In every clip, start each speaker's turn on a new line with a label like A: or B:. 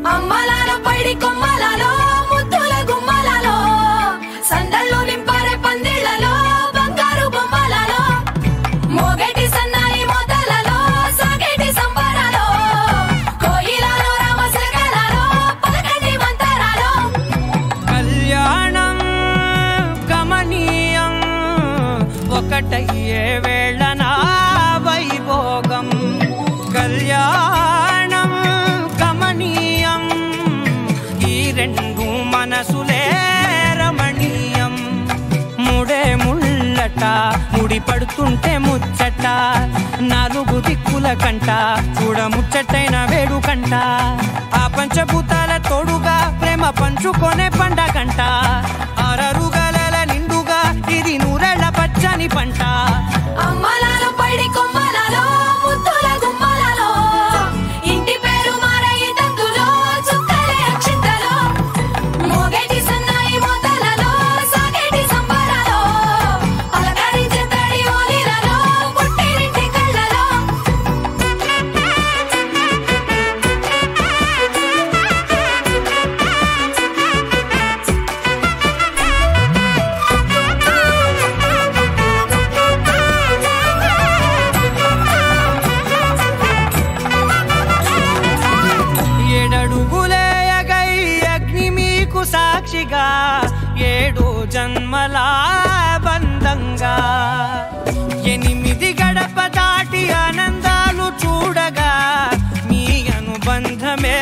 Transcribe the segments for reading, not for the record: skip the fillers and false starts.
A: అమ్మలాలో పైడి కొమ్మలలో ముద్దుల గుమ్మలలో సందళ్ళు నింపారే పందిళ్లలో బంగారు బొమ్మలలో మోగేటి సన్నాయి మోతలలో సాగేటి సంబరాలో కోయిలలో రామశకలలో పలకటి మంతరాలో
B: కళ్యాణం గమనీయం ఒకటయ్యే వేళ నా వైభోగం కళ్యాణం గమనీయం ఈ రెండు మనసులే రమణీయం ముడే ముళ్ళట ముడి పడుతుంటే ముచ్చట నాలుగు దిక్కుల కంట చూడ ముచ్చటైన వేడుకంట ఆ పంచభూతాల తోడుగా ప్రేమ పంచుకొనే పండగంట ఆరరుగల నిండుగా ఇది నూరెళ్ళ పచ్చని పంట
A: అమ్మలాలో పైడి కొమ్మలలో ముద్దుల గుమ్మలలో ఇంటి పేరు మారయి తందులో చుక్కలే అక్షింతలో మోగేటి సన్నాయి మోతలలో సాగేటి సంబరాలో పలకరించే తడి ఓలిలలో పుట్టినింటి కళ్ళలో
B: ఏడడుగులేయగై అగ్ని మీకు సాక్షిగా 7 జన్మల బంధంగా 8 గడప దాటి ఆనందాలు చూడగా మీ అనుబంధమే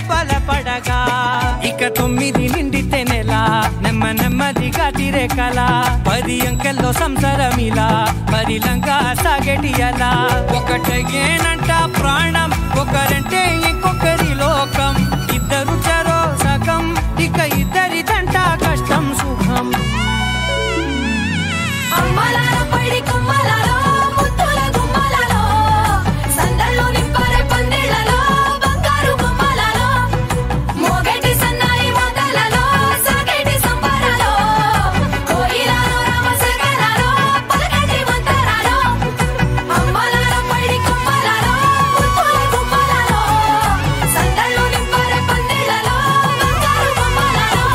B: బలపడగా ఇక 9 నిండితే నెల నెమ్మదిగా తిరే కల 10 అంకెల్లో సంసారమిలా పరిలంగా సాగేటి అలా ఒకటేనంట ప్రాణం ఒకరంటే ఇంకొకరి లోకం ఇద్దరు చరో సగం ఇక ఇద్దరిదంట కష్టం సుఖం
A: అమ్మలాలో పైడి కొమ్మలలో ముద్దుల గుమ్మలలో సందళ్ళు నింపారే పందిళ్లలో బంగారు బొమ్మలలో మోగేటి సన్నాయి మోతలలో సాగేటి సంబరాలో కోయిలలో రామశకలలో పలకటి మంతరాలో అమ్మలాలో పైడి కొమ్మలలో ముద్దుల గుమ్మలలో సందళ్ళు నింపారే పందిళ్లలో బంగారు బొమ్మలలో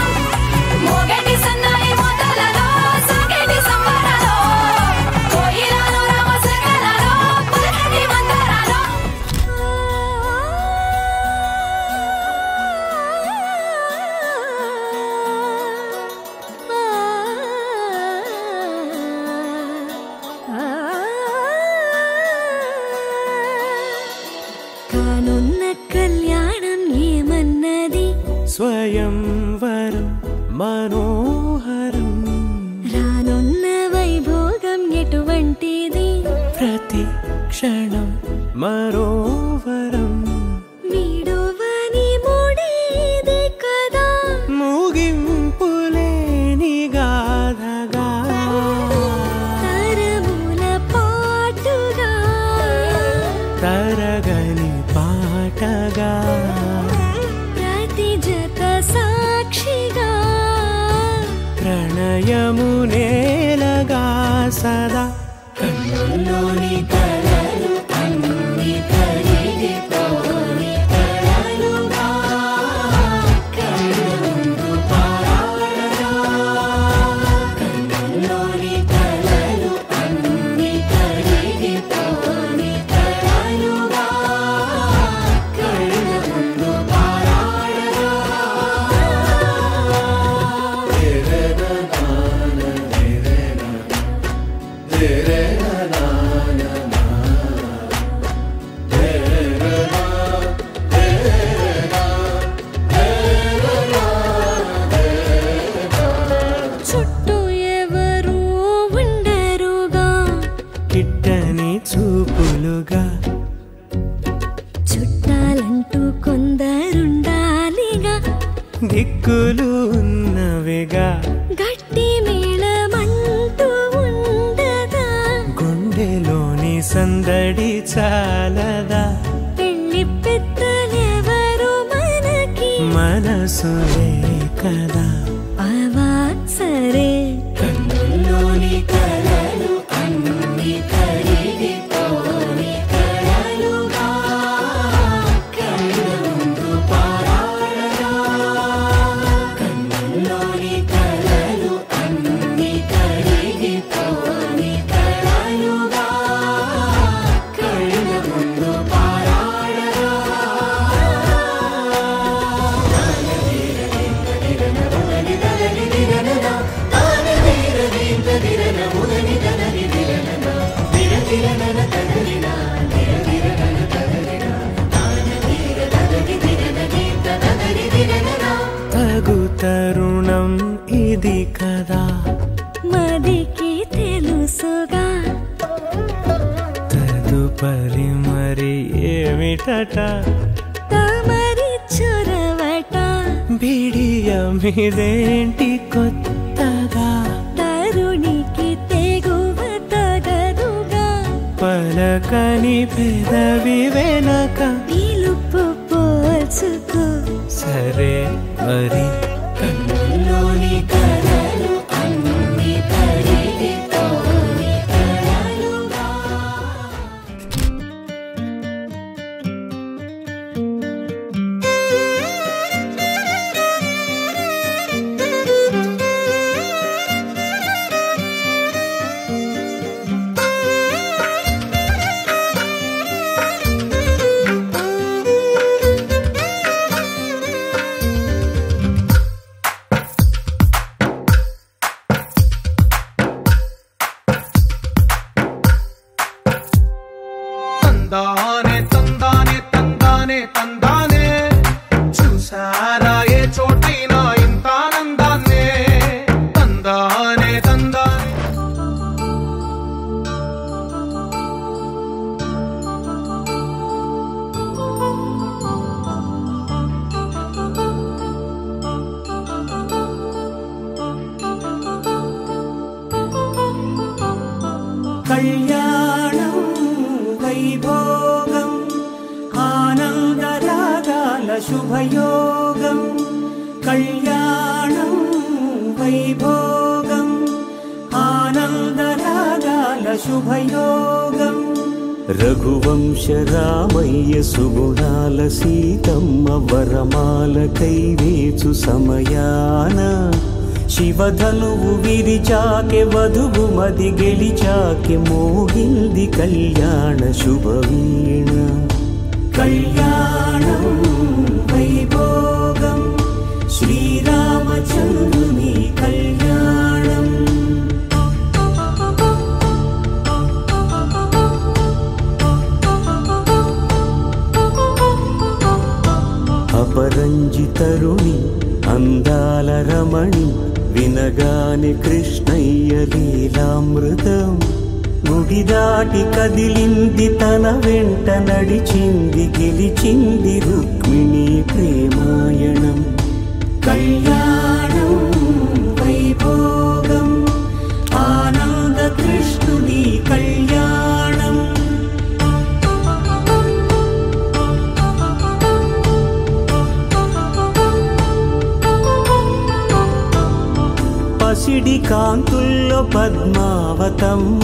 A: మోగేటి సన్నాయి మోతలలో సాగేటి సంబరాలో కోయిలలో రామశకలలో పలకటి మంతరాలో
C: కానున్న కళ్యాణం ఏమన్నది
D: స్వయంవరం మనోహరం
C: రానున్న వైభోగం ఎటువంటిది
D: ప్రతి క్షణం మరోవరం
C: వీడువని మూడేది కదా
D: ముగింపులేని గాథగా
C: తరముల పాటుగా
D: తరగని పాటగా
C: ప్రతి జత సాక్షిగా
D: ప్రణయము నేలగా సదా కన్నుల్లోని కలలు అన్ని కరిగిపోని కలలుగా కళ్ళ ముందు పారాడగా కన్నుల్లోని కలలు అన్ని కరిగిపోని కలలుగా కళ్ళ ముందు పారాడగా
C: చుట్టూ ఎవరు ఉండరుగా
D: కిట్టని చూపులుగా
C: చుట్టాలంటూ కొందరుండాలిగా
D: దిక్కులు ఉన్నవిగా
C: గట్టి మేళమంటూ ఉండదా
D: గుండెలోని సందడి చాలదా
C: పెళ్లి పెద్దలెవరు మనకి
D: మనసులే కదా
C: అవా సరే
D: కన్నుల్లోని కలలు అన్ని కరిగిపోని కలలుగా కళ్ళ ముందు పారా ముచ్చట
C: తామరి చొరవట
D: బిడియమిదేంటి కొత్తగా
C: తరుణికి తెగువ తగదుగా
D: పలకని పెదవి వెనక
C: పిలుపు పోల్చుకో
D: సరే మరి కన్నుల్లోని కలలు అన్ని కరిగిపోని కలలుగా.
E: తందానే తందానే తందానే తందానే చూసారా ఏ చోటైనా ఇంత ఆనందాన్నే తందానే తందానే
D: కళ్యాణం వైభోగం ఆనందరాగాల శుభయోగం కళ్యాణం వైభోగం ఆనందరాగాల శుభయోగం రఘువంశ రామయ్య సుగుణాల సీతమ్మ వరమాల కైవేచు సమయాన శివధనువు విరిచాకె వధువు మది గెలిచాకె మోగింది కళ్యాణ శుభవీణ కళ్యాణం వైభోగం శ్రీరామచంద్రుని కళ్యాణం అపరంజి తరుణి అందాల రమణి వినగానే కృష్ణయ్య లీలామృతం గుడి దాటి కదిలింది తన వెంట నడిచింది గెలిచింది రుక్మిణి ప్రేమాయణం కళ్యాణం వైభోగం ఆనంద కృష్ణుని కళ్యాణం పసిడి కాంతుల్లో పద్మావతమ్మ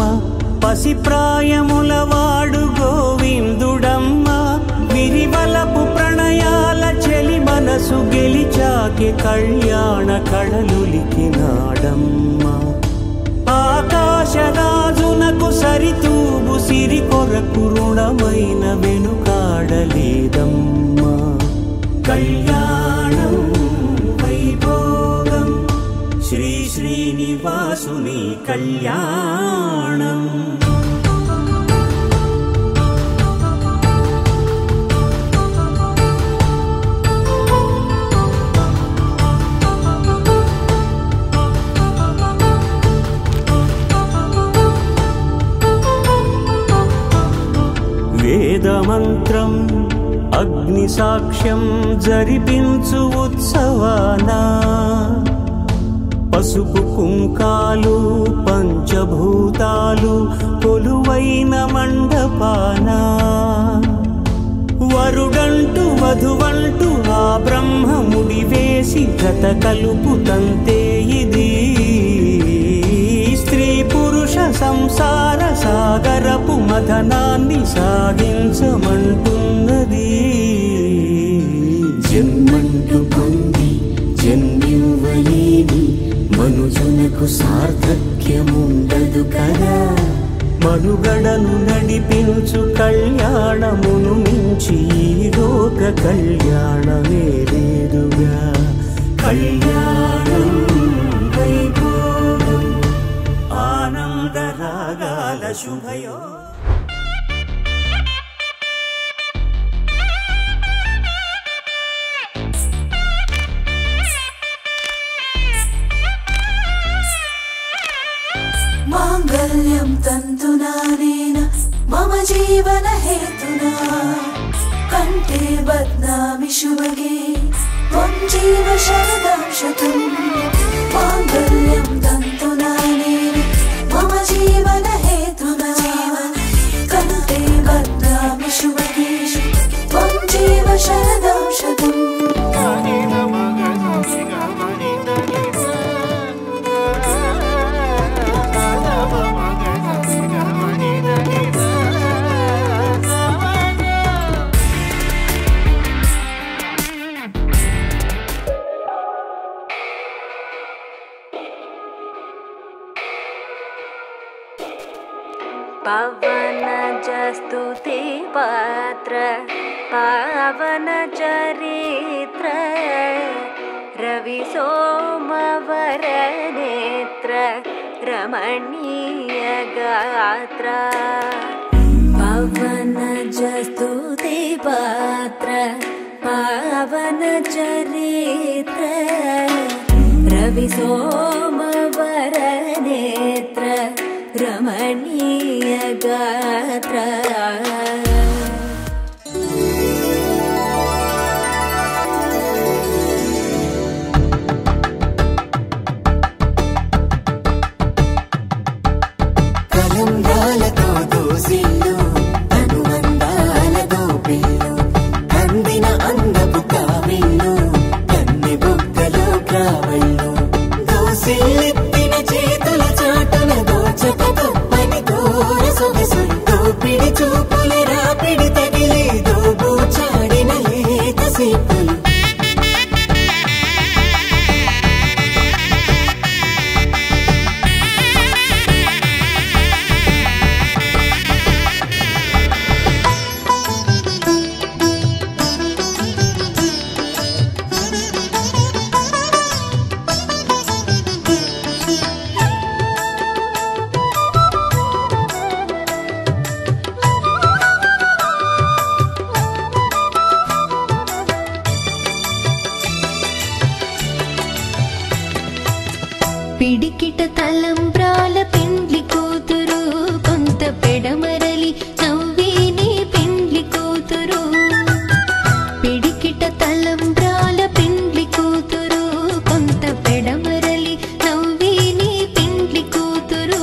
D: పసిప్రాయముల వాడు గోవిందుడమ్మ విరివలపు ప్రణయాల చెలి మనసు గెలిచాకె కళ్యాణ కళలులికినాడమ్మ ఆకాశరాజునకు సరితూబు సిరి కొరకు రుణమైన వెనుకాడలేదమ్మా కళ్యాణం వైభోగం శ్రీ శ్రీనివాసుని కళ్యాణం వేదమంత్రం అగ్ని సాక్ష్యం జరిపించు ఉత్సవానా పసుపు కుంకాలు పంచభూతాలు కొలువైన మండపానా వరుడంటూ వధువంటూ ఆ బ్రహ్మముడి వేసి జత కలుపుతంతే ఇది స్త్రీ పురుష సంసార సాగరపు మథనాన్ని సాగించమంటున్నది జన్మంటూ పొంది జన్మివ్వలేని మనుజునకు సార్థక్యముండదు కదా మనుగడను నడిపించు కళ్యాణమును మించి ఈ లోక కళ్యాణమే లేదుగా కళ్యాణం వైభోగం ఆనంద రాగాల శుభయో
A: మాంగళ్యం తంతునా నేన మమ జీవన హేతునా ಕಂಠೆ ಬದ್ನಾಮಿ ಶುಭಗೆ ತ್ವಂ ಜೀವ ಶರದಂ ಶತಂ ಮಾಂಗಲ್ಯಂ ತಂತು ನಾನೇನ ಮಮ ಜೀವನ ಹೇತುನಾ ಕಂಠೆ ಬದ್ನಾಮಿ ಶುಭಗೆ ತ್ವಂ ಜೀವ ಶರದಂ ಶತಂ
C: పవన జస్తుతి పాత్ర పావన చరిత్ర రవి సోమవర నేత్ర రమణీయ గాత్ర పవన జస్తుతి పాత్ర పావన చరిత్ర రవి సోమవర నేత్ర రమణీయ గాత్ర
D: కలంగాలతో దోసిల్లు అనుబంధాలతో పిల్లు అందిన అందపు కావిల్లు కన్ని బుగ్గలో గ్రావళ్ళు దోసిల్లెత్తిన చేతుల చాటున దోచకతో పని దూర సొగసులతో పిడి చూపుల రాపిడి తగిలి దోబూచాడిన లేత సీపులు
C: పిడికిట తలంబ్రాల పెండ్లి కూతురు కొంత పెడమరలి నవ్విని పెండ్లి కూతురు పిడికిట తలంబ్రాల పెండ్లి కూతురు కొంత పెడమరలి నవ్విని పెండ్లి కూతురు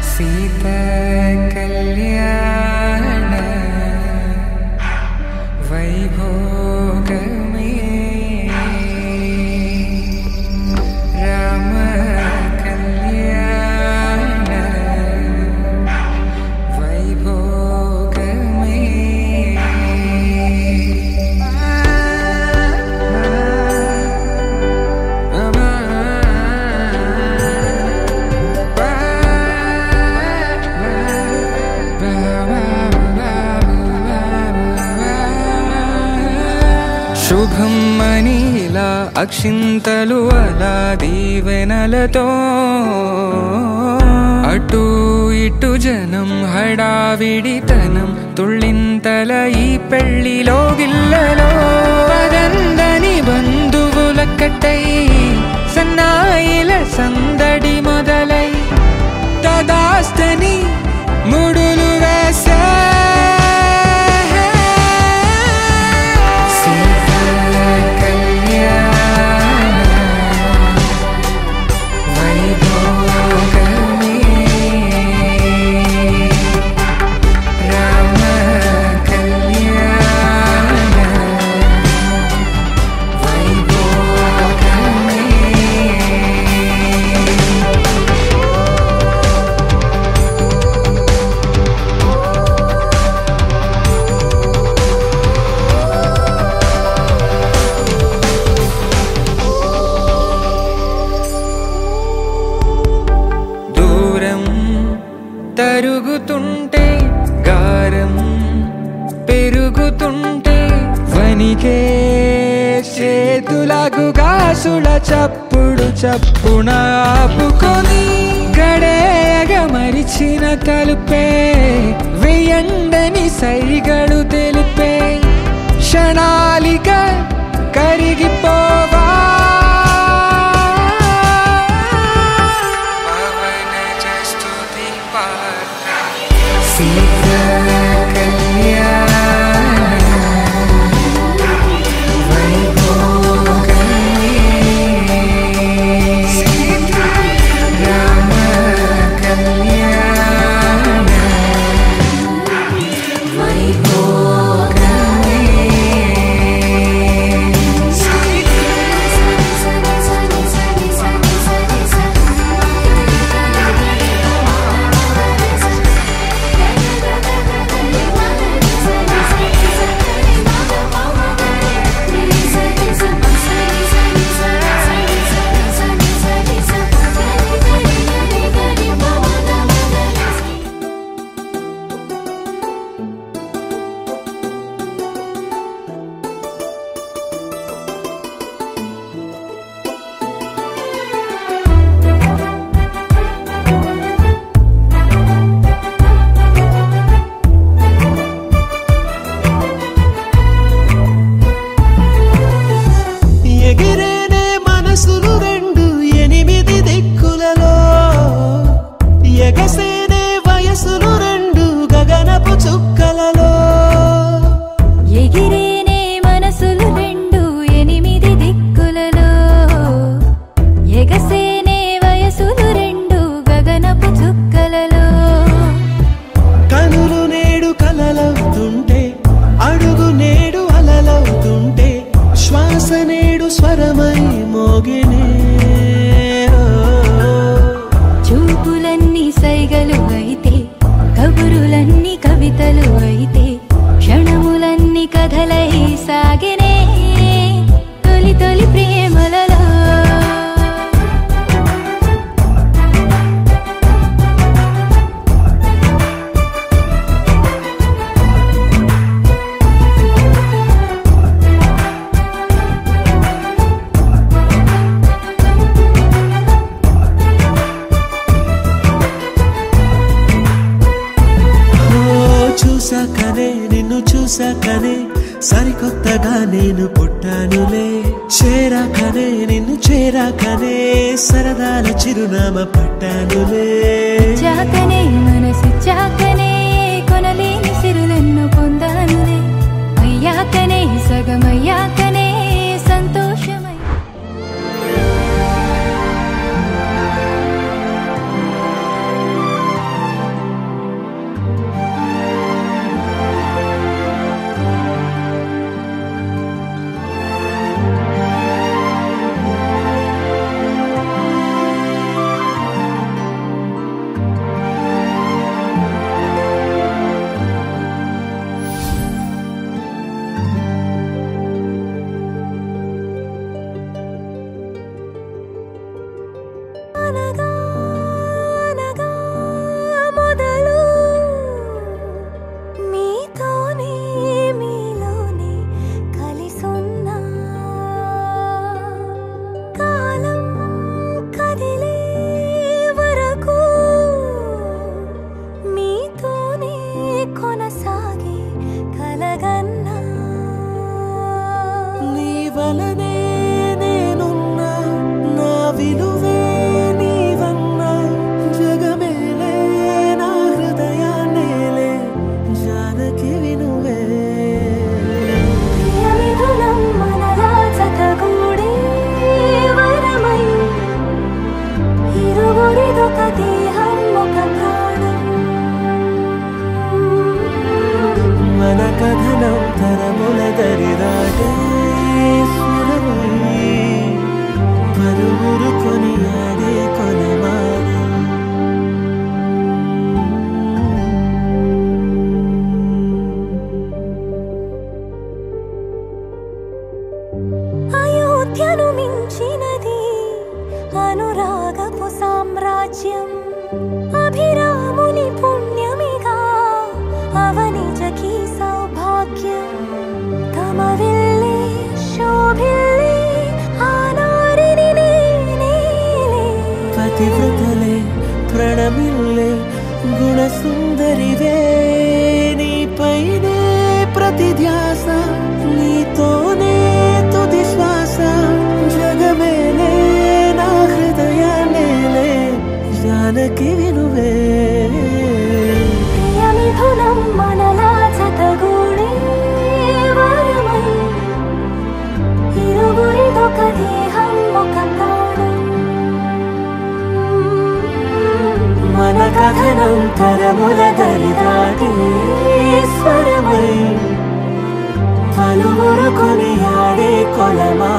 B: సీతా కళ్యాణ వైభోగమే రామ కళ్యాణ వైభోగమే శుభం మనీలా అక్షింతలు అలా దీవెనలతో అటు ఇటు జనం హడావిడితనం తుళ్ళింతల ఈ పెళ్లిలో గిల్లలో పదందని బంధువుల కట్టై సన్నాయిల సందడి మొదలై తదాస్తని ముడులు వేసే రామ కళ్యాణ లఘుగాసుల చప్పుడు చప్పున ఆపుకొని గడేయగ మరిచిన తలుపే వెయ్యండని సైగడు తెలిపే క్షణాలిగా కరిగిపోవా
D: చూసాకనే సరికొత్తగా నేను పుట్టానులే చేరాకనే నిన్ను చేరాకనే సరదాల చిరునామా పట్టానులే
C: చాకనే మనసు చాకనే కొనలేని సిరులెన్నో పొందానులే అయ్యాకనే సగమయ్యాకనే సంతోషమై
A: గగనం తరముల దరిదాటి స్వరమై పలువురు కొనియాడే కొలమా